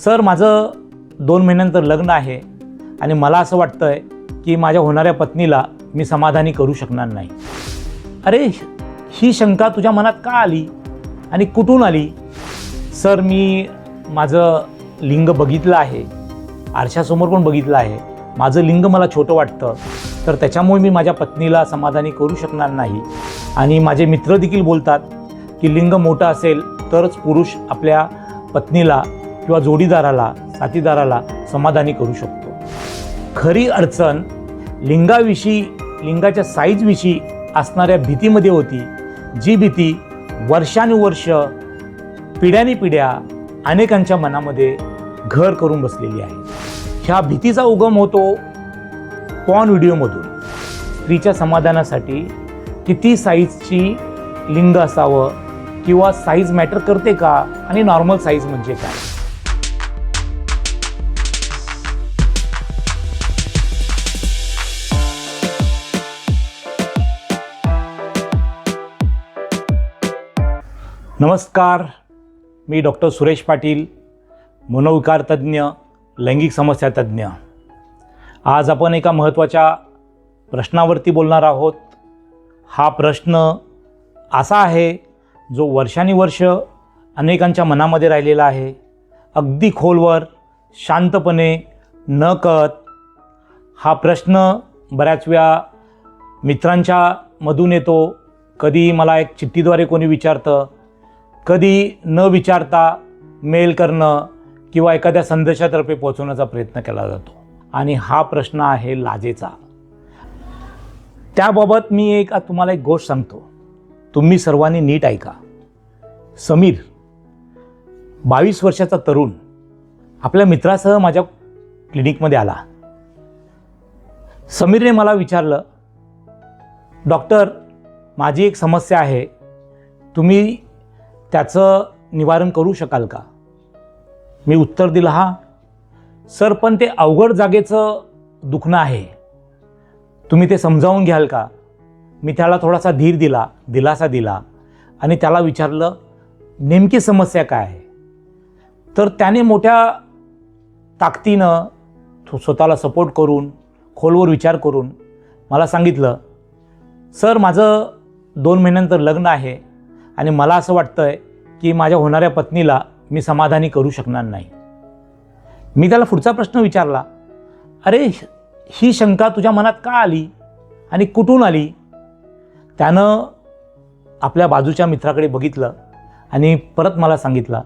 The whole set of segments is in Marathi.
सर, माझं 2 महिन्यानंतर लग्न आहे आणि मला असं वाटतं आहे की माझ्या होणाऱ्या पत्नीला मी समाधानी करू शकणार नाही. अरे, ही शंका तुझ्या मनात का आली आणि कुठून आली? सर, मी माझं लिंग बघितलं आहे, आरशासमोर पण बघितलं आहे. माझं लिंग मला छोटं वाटतं, तर त्याच्यामुळे मी माझ्या पत्नीला समाधानी करू शकणार नाही. आणि माझे मित्र देखील बोलतात की लिंग मोठं असेल तरच पुरुष आपल्या पत्नीला किंवा जोडीदाराला, साथीदाराला समाधानी करू शकतो. खरी अडचण लिंगाविषयी, लिंगाच्या साईजविषयी असणाऱ्या भीतीमध्ये होती, जी भीती वर्षानुवर्ष, पिढ्यानिपिढ्या अनेकांच्या मनामध्ये घर करून बसलेली आहे. ह्या भीतीचा उगम होतो पॉर्न व्हिडिओमधून. स्त्रीच्या समाधानासाठी किती साईजची लिंग असावं किंवा साईज मॅटर करते का, आणि नॉर्मल साईज म्हणजे काय. नमस्कार, मी डॉक्टर सुरेश पाटील, मनोविकार तज्ज्ञ, लैंगिक समस्या तज्ज्ञ. आज आपण एका महत्त्वाच्या प्रश्नावरती बोलणार आहोत. हा प्रश्न असा आहे जो वर्षानुवर्ष अनेकांच्या मनामध्ये राहिलेला आहे. अगदी खोलवर, शांतपणे, न कळत हा प्रश्न बऱ्याच वेळा मित्रांच्या मधून येतो. कधी मला एक चिठ्ठीद्वारे कोणी विचारतं, कधी न विचारता मेल करणं किंवा एखाद्या संदेशातर्फे पोहोचवण्याचा प्रयत्न केला जातो. आणि हा प्रश्न आहे लाजेचा. त्याबाबत मी तुम्हाला एक गोष्ट सांगतो, तुम्ही सर्वांनी नीट ऐका. समीर, 22 वर्षाचा तरुण, आपल्या मित्रासह माझ्या क्लिनिकमध्ये आला. समीरने मला विचारलं, डॉक्टर, माझी एक समस्या आहे, तुम्ही त्याचं निवारण करू शकाल का? मी उत्तर दिलं, हां सर, पण ते अवघड जागेचं दुखणं आहे, तुम्ही ते समजावून घ्याल का? मी त्याला थोडासा धीर दिला, दिलासा दिला आणि त्याला विचारलं नेमकी समस्या काय आहे. तर त्याने मोठ्या ताकदीनं स्वतःला सपोर्ट करून, खोलवर विचार करून मला सांगितलं, सर, माझं 2 महिन्यानंतर लग्न आहे आणि मला असं वाटतं आहे की माझ्या होणाऱ्या पत्नीला मी समाधानी करू शकणार नाही. मी त्याला पुढचा प्रश्न विचारला, अरे, ही शंका तुझ्या मनात का आली आणि कुठून आली? त्यानं आपल्या बाजूच्या मित्राकडे बघितलं आणि परत मला सांगितलं,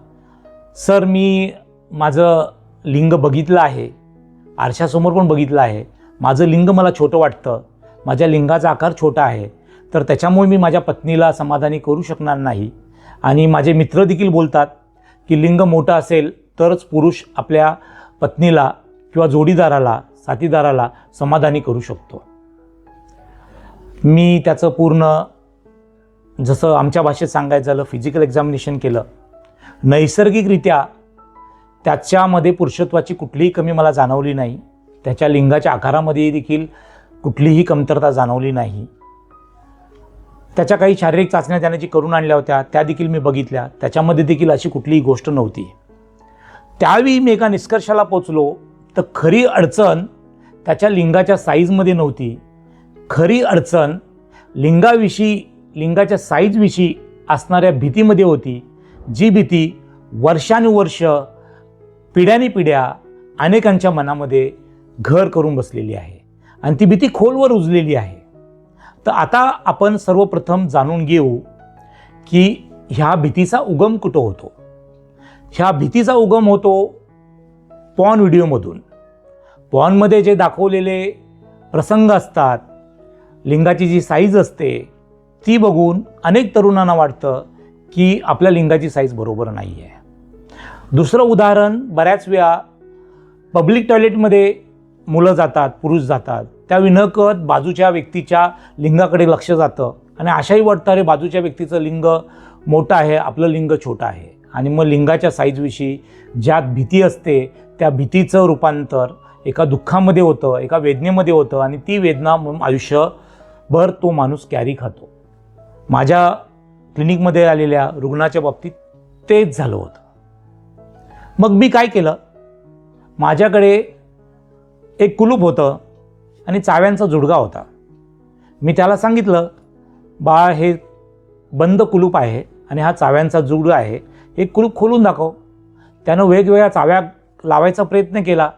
सर, मी माझं लिंग बघितलं आहे, आरशासमोर पण बघितलं आहे. माझं लिंग मला छोटं वाटतं, माझ्या लिंगाचा आकार छोटा आहे, तर त्याच्यामुळे मी माझ्या पत्नीला समाधानी करू शकणार नाही. आणि माझे मित्र देखील बोलतात की लिंग मोठं असेल तरच पुरुष आपल्या पत्नीला किंवा जोडीदाराला, साथीदाराला समाधानी करू शकतो. मी त्याचं पूर्ण, जसं आमच्या भाषेत सांगायचं झालं, फिजिकल एक्झामिनेशन केलं. नैसर्गिकरित्या त्याच्यामध्ये पुरुषत्वाची कुठलीही कमी मला जाणवली नाही. त्याच्या लिंगाच्या आकारामध्ये देखील कुठलीही कमतरता जाणवली नाही. त्याच्या काही शारीरिक चाचण्या त्याने जी करून आणल्या होत्या त्या देखील मी बघितल्या, त्याच्यामध्ये देखील अशी कुठलीही गोष्ट नव्हती. त्यावेळी मी एका निष्कर्षाला पोचलो, तर खरी अडचण त्याच्या लिंगाच्या साईजमध्ये नव्हती. खरी अडचण लिंगाविषयी, लिंगाच्या साईजविषयी असणाऱ्या भीतीमध्ये होती, जी भीती वर्षानुवर्ष, पिढ्यानिपिढ्या अनेकांच्या मनामध्ये घर करून बसलेली आहे आणि ती भीती खोलवर रुजलेली आहे. तर आता आपण सर्वप्रथम जाणून घेऊ की ह्या भीतीचा उगम कुठं होतो. ह्या भीतीचा उगम होतो पॉर्न व्हिडिओमधून. पॉर्नमध्ये जे दाखवलेले प्रसंग असतात, लिंगाची जी साईज असते, ती बघून अनेक तरुणांना वाटतं की आपल्या लिंगाची साईज बरोबर नाही आहे. दुसरं उदाहरण, बऱ्याच वेळा पब्लिक टॉयलेटमध्ये मुलं जातात, पुरुष जातात, त्यावेळी न कळत बाजूच्या व्यक्तीच्या लिंगाकडे लक्ष जातं आणि अशाही वाटतं, अरे, बाजूच्या व्यक्तीचं लिंग मोठं आहे, आपलं लिंग छोटं आहे. आणि मग लिंगाच्या साईजविषयी ज्यात भीती असते त्या भीतीचं रूपांतर एका दुःखामध्ये होतं, एका वेदनेमध्ये होतं आणि ती वेदना आयुष्यभर तो माणूस कॅरी खातो. माझ्या क्लिनिकमध्ये आलेल्या रुग्णाच्या बाबतीत तेच झालं होतं. मग मी काय केलं, माझ्याकडे एक कुलूप होतं आणि चाव्यांचा जुडगा होता. मी त्याला सांगितलं, बाळा हे बंद कुलूप आहे आणि हा चाव्यांचा जुडगा आहे, हे कुलूप खोलून दाखव. त्यानं वेगवेगळ्या चाव्या लावायचा प्रयत्न केला,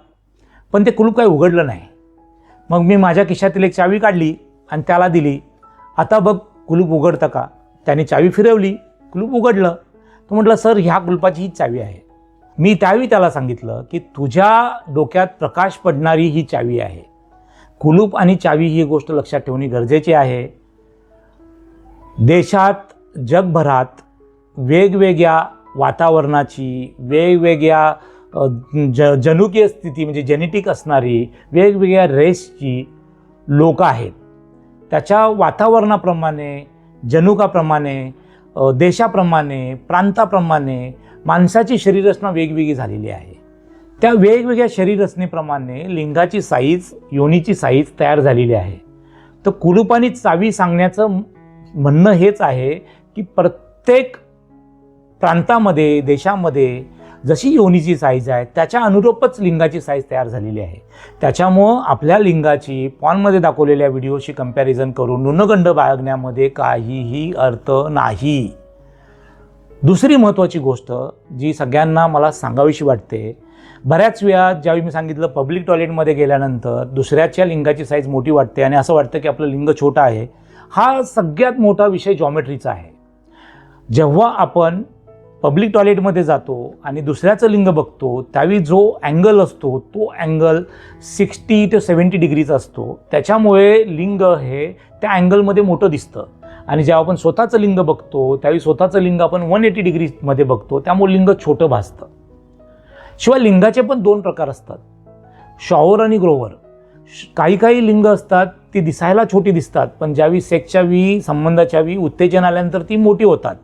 पण ते कुलूप काही उघडलं नाही. मग मी माझ्या खिशातील एक चावी काढली आणि त्याला दिली. आता बघ कुलूप उघडतं का? त्याने चावी फिरवली, कुलूप उघडलं. तो म्हटलं, सर ह्या कुलूपाची हीच चावी आहे. मी त्यावेळी त्याला सांगितलं की तुझ्या डोक्यात प्रकाश पडणारी ही चावी आहे. कुलूप आणि चावी ही गोष्ट लक्षात ठेवणे गरजेचे आहे. देशात, जगभरात वेगवेगळ्या वातावरणाची, वेगवेगळ्या जनुकीय स्थिती म्हणजे जेनेटिक असणारी वेगवेगळ्या रेसची लोक आहेत. त्याच्या वातावरणाप्रमाणे, जनुकाप्रमाणे, देशाप्रमाणे, प्रांताप्रमाणे माणसाची शरीररचना वेगवेगळी झालेली आहे. त्या वेगवेगळ्या शरीररचनेप्रमाणे लिंगाची साईज, योनीची साईज तयार झालेली आहे. तर कुलूप आणि चावी सांगण्याचं म्हणणं हेच आहे की प्रत्येक प्रांतामध्ये, देशामध्ये जशी योनीची साईज आहे त्याच्या अनुरूपच लिंगाची साईज तयार झालेली आहे. त्याच्यामुळं आपल्या लिंगाची पॉनमध्ये दाखवलेल्या व्हिडिओशी कंपॅरिझन करून न्यूनगंड बाळगण्यामध्ये काहीही अर्थ नाही. दुसरी महत्त्वाची गोष्ट जी सगळ्यांना मला सांगावीशी वाटते, बऱ्याच वेळा ज्यावेळी मी सांगितलं पब्लिक टॉयलेटमध्ये गेल्यानंतर दुसऱ्याच्या लिंगाची साईज मोठी वाटते आणि असं वाटतं की आपलं लिंग छोटं आहे. हा सगळ्यात मोठा विषय जॉमेट्रीचा आहे. जेव्हा आपण पब्लिक टॉयलेटमध्ये जातो आणि दुसऱ्याचं लिंग बघतो त्यावेळी जो अँगल असतो तो अँगल 60 ते 70 डिग्रीचा असतो. त्याच्यामुळे लिंग हे त्या अँगलमध्ये मोठं दिसतं. आणि जेव्हा आपण स्वतःचं लिंग बघतो त्यावेळी स्वतःचं लिंग आपण 180 डिग्रीमध्ये बघतो, त्यामुळे लिंग छोटं भासतं. शिवाय लिंगाचे पण 2 प्रकार असतात, शॉवर आणि ग्रोवर. काही काही लिंग असतात ती दिसायला छोटी दिसतात, पण ज्यावेळी सेक्सच्या वेळी, संबंधाच्या वेळी उत्तेजन आल्यानंतर ती मोठी होतात.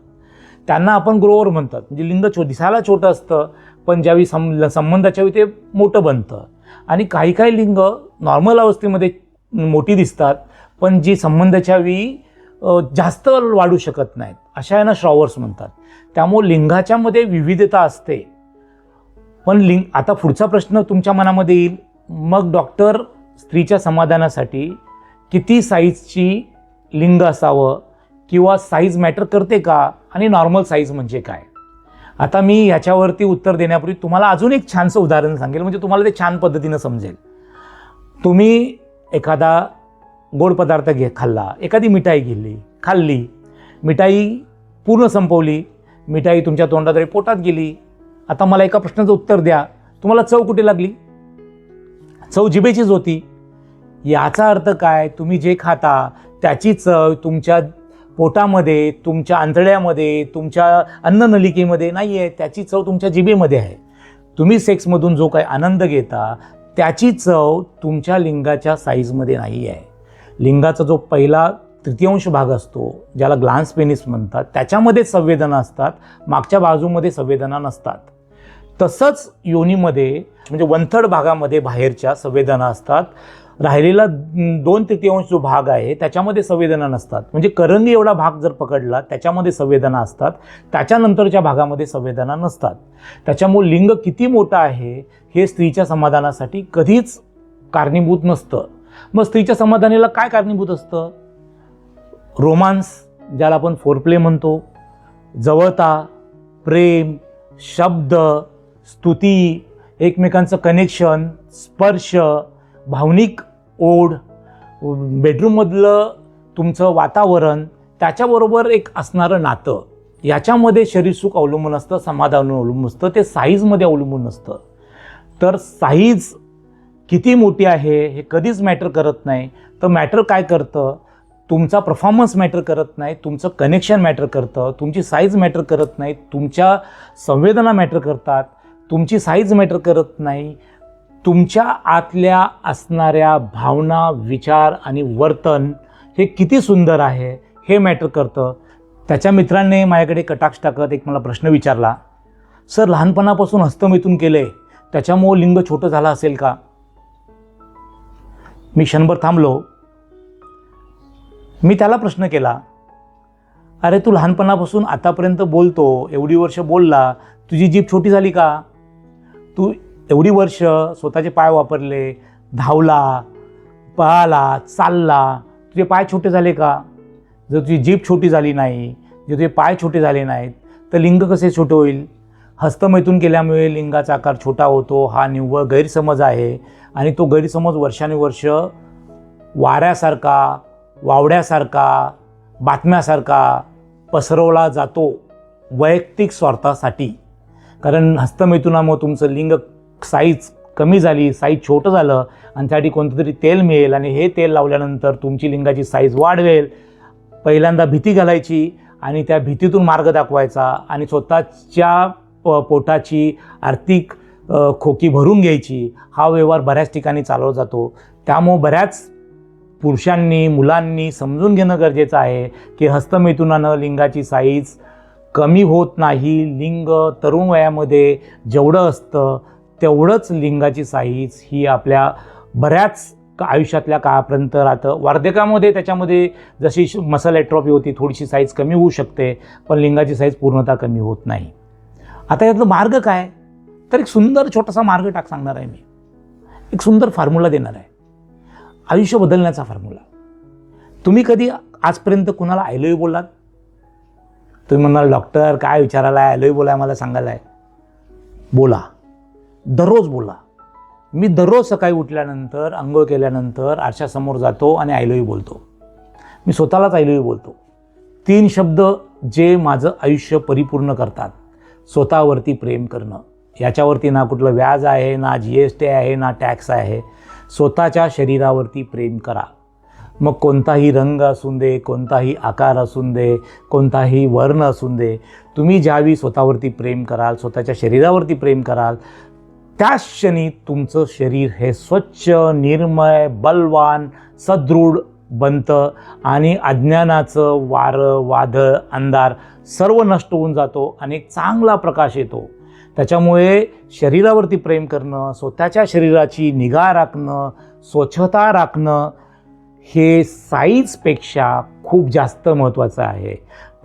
त्यांना आपण ग्रोवर म्हणतात. म्हणजे लिंग दिसायला छोटं असतं, पण ज्यावेळी संबंधाच्या वेळी ते मोठं बनतं. आणि काही काही लिंग नॉर्मल अवस्थेमध्ये मोठी दिसतात, पण जी संबंधाच्या वेळी जास्त वाढू शकत नाहीत, अशा यांना शॉवर्स म्हणतात. त्यामुळे लिंगाच्यामध्ये विविधता असते. पण आता पुढचा प्रश्न तुमच्या मनामध्ये येईल, मग डॉक्टर स्त्रीच्या समाधानासाठी किती साईजची लिंग असावं किंवा साईज मॅटर करते का, आणि नॉर्मल साईज म्हणजे काय? आता मी ह्याच्यावरती उत्तर देण्यापूर्वी तुम्हाला अजून एक छानसं उदाहरण सांगेल, म्हणजे तुम्हाला ते छान पद्धतीनं समजेल. तुम्ही एखादा गोड पदार्थ खाल्ला, एखादी मिठाई खाल्ली, मिठाई पूर्ण संपवली, मिठाई तुमच्या तोंडाद्वारे पोटात गेली. आता मला एका प्रश्नाचं उत्तर द्या, तुम्हाला चव कुठे लागली? चव जिभेचीच होती. याचा अर्थ काय? तुम्ही जे खाता त्याची चव तुमच्या पोटामध्ये, तुमच्या आंतड्यामध्ये, तुमच्या अन्ननलिकेमध्ये नाही आहे, त्याची चव तुमच्या जिभेमध्ये आहे. तुम्ही सेक्समधून जो काही आनंद घेता त्याची चव तुमच्या लिंगाच्या साईजमध्ये नाही आहे. लिंगाचा जो पहिला तृतीयांश भाग असतो, ज्याला ग्लान्स पेनिस म्हणतात, त्याच्यामध्ये संवेदना असतात, मागच्या बाजूमध्ये संवेदना नसतात. तसंच योनीमध्ये म्हणजे 1/3 भागामध्ये बाहेरच्या संवेदना असतात. राहिलेला 2/3 जो भाग आहे त्याच्यामध्ये संवेदना नसतात. म्हणजे करंदी एवढा भाग जर पकडला त्याच्यामध्ये संवेदना असतात, त्याच्यानंतरच्या भागामध्ये संवेदना नसतात. त्याच्यामुळे लिंग किती मोठं आहे हे स्त्रीच्या समाधानासाठी कधीच कारणीभूत नसतं. मग स्त्रीच्या समाधानाला काय कारणीभूत असतं? रोमांस, ज्याला आपण फोरप्ले म्हणतो, जवळता, प्रेम, शब्द, स्तुती, एकमेकांचं कनेक्शन, स्पर्श, भावनिक ओढ, बेडरूममधलं तुमचं वातावरण, त्याच्याबरोबर एक असणारं नातं, याच्यामध्ये शरीरसुख अवलंबून असतं, समाधान अवलंबून असतं, ते साईजमध्ये अवलंबून नसतं. तर साईज किती मोठी आहे हे कधीच मॅटर करत नाही. तर मॅटर काय करतं? तुमचा परफॉर्मन्स मॅटर करत नाही, तुमचं कनेक्शन मॅटर करतं, तुमची साईज मॅटर करत नाही, तुमच्या संवेदना मॅटर करतात, तुमची साईज मॅटर करत नाही. तुमच्या आतल्या असणाऱ्या भावना, विचार आणि वर्तन हे किती सुंदर आहे हे मॅटर करतं. त्याच्या मित्रांनी माझ्याकडे कटाक्ष टाकत एक मला प्रश्न विचारला, सर लहानपणापासून हस्तमैथून केलंय त्याच्यामुळे लिंग छोटं झालं असेल का? मी क्षणभर थांबलो. मी त्याला प्रश्न केला, अरे तू लहानपणापासून आतापर्यंत बोलतो, एवढी वर्ष बोलला, तुझी जीभ छोटी झाली का? तू एवढी वर्ष स्वतःचे पाय वापरले, धावला, पळाला, चालला, तुझे पाय छोटे झाले का? जर तुझी जीभ छोटी झाली नाही, जर तुझे पाय छोटे झाले नाहीत, तर लिंग कसे छोटे होईल? हस्तमैथून केल्यामुळे लिंगाचा आकार छोटा होतो, हा निव्वळ गैरसमज आहे. आणि तो गैरसमज वर्षानुवर्ष वाऱ्यासारखा, वावड्यासारखा, बातम्यासारखा पसरवला जातो वैयक्तिक स्वार्थासाठी. कारण हस्तमैथुनामुळे तुमचं लिंग साईज कमी झाली, साईज छोटं झालं आणि त्यासाठी कोणतं तरी तेल मिळेल आणि हे तेल लावल्यानंतर तुमची लिंगाची साईज वाढवेल. पहिल्यांदा भीती घालायची आणि त्या भीतीतून मार्ग दाखवायचा आणि स्वतःच्या पोटाची आर्थिक खोकी भरून घ्यायची. हा व्यवहार बऱ्याच ठिकाणी चालवला जातो. त्यामुळं बऱ्याच पुरुषांनी, मुलांनी समजून घेणं गरजेचं आहे की हस्तमैथुनानं लिंगाची साईज कमी होत नाही. लिंग तरुण वयामध्ये जेवढं असतं तेवढंच लिंगाची साईज ही आपल्या बऱ्याच आयुष्यातल्या काळापर्यंत राहतं. वार्धक्यामध्ये त्याच्यामध्ये जशी मसल ॲट्रॉफी होती, थोडीशी साईज कमी होऊ शकते, पण लिंगाची साईज पूर्णतः कमी होत नाही. आता यातला मार्ग काय? तर एक सुंदर छोटासा मार्ग सांगणार आहे मी. एक सुंदर फॉर्म्युला देणार आहे, आयुष्य बदलण्याचा फॉर्म्युला. तुम्ही कधी आजपर्यंत कुणाला आय लव्ह यू बोललात? तुम्ही म्हणाल डॉक्टर काय विचारायला आहे, आय लव्ह यू बोलाय मला सांगायला आहे? बोला, दररोज बोला. मी दररोज सकाळी उठल्यानंतर, अंघोळ केल्यानंतर आरशासमोर जातो आणि आय लव्ह यू बोलतो. मी स्वतःलाच आय लव्ह यू बोलतो. 3 शब्द जे माझं आयुष्य परिपूर्ण करतात. स्वतःवरती प्रेम करणं, याच्यावरती ना कुठलं व्याज आहे, ना GST आहे, ना टॅक्स आहे. स्वतःच्या शरीरावरती प्रेम करा. मग कोणताही रंग असून दे, कोणताही आकार असून दे, कोणताही वर्ण असून दे, तुम्ही ज्यावेळी स्वतःवरती प्रेम कराल, स्वतःच्या शरीरावरती प्रेम कराल, त्याच क्षणी तुमचं शरीर हे स्वच्छ, निर्मळ, बलवान, सदृढ बनतं आणि अज्ञानाचं वारं, वादळ, अंधार सर्व नष्ट होऊन जातो आणि एक चांगला प्रकाश येतो. त्याच्यामुळे शरीरावरती प्रेम करणं, स्वतःच्या शरीराची निगा राखणं, स्वच्छता राखणं हे साईजपेक्षा खूप जास्त महत्त्वाचं आहे.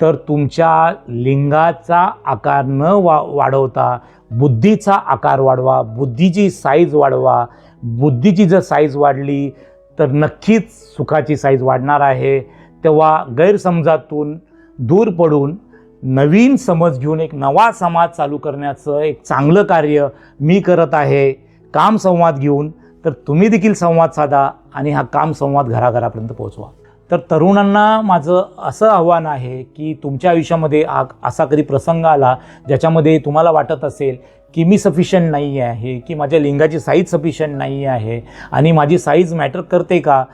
तर तुमच्या लिंगाचा आकार न वाढवता बुद्धीचा आकार वाढवा, बुद्धीची साईज वाढवा. बुद्धीची जर साईज वाढली तर नक्कीच सुखाची साईज वाढणार आहे. तेव्हा गैरसमजातून दूर पडून नवीन समज घेऊन एक नवा समाज चालू करण्याचं एक चांगलं कार्य मी करत आहे. काम संवाद घेऊन, तर तुम्ही देखील संवाद साधा आणि हा काम संवाद घराघरापर्यंत पोहोचवा. तर तरुणांना माझं असं आव्हान आहे की तुमच्या आयुष्यामध्ये असा कधी प्रसंग आला ज्याच्यामध्ये तुम्हाला वाटत असेल की मी सफिशियंट नाही आहे, की माझ्या लिंगाची साईज सफिशियंट नाही आहे आणि माझी साईज मॅटर करते का,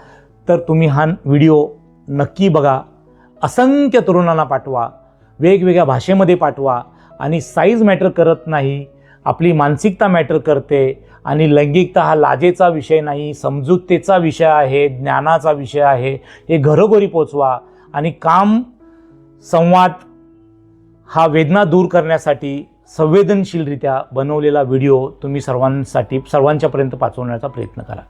तर तुम्ही हा व्हिडिओ नक्की बघा. असंख्य तरुणांना पाठवा, वेगवेगळ्या भाषेमध्ये पाठवा. आणि साईज मॅटर करत नाही, आपली मानसिकता मॅटर करते. आणि लैंगिकता हा लाजेचा विषय नाही, समजुतीचा विषय आहे, ज्ञानाचा विषय आहे. हे घरोघरी पोचवा. आणि काम संवाद हा वेदना दूर करण्यासाठी संवेदनशीलरित्या बनवलेला व्हिडिओ तुम्ही सर्वांपर्यंत पोचवण्याचा प्रयत्न करा.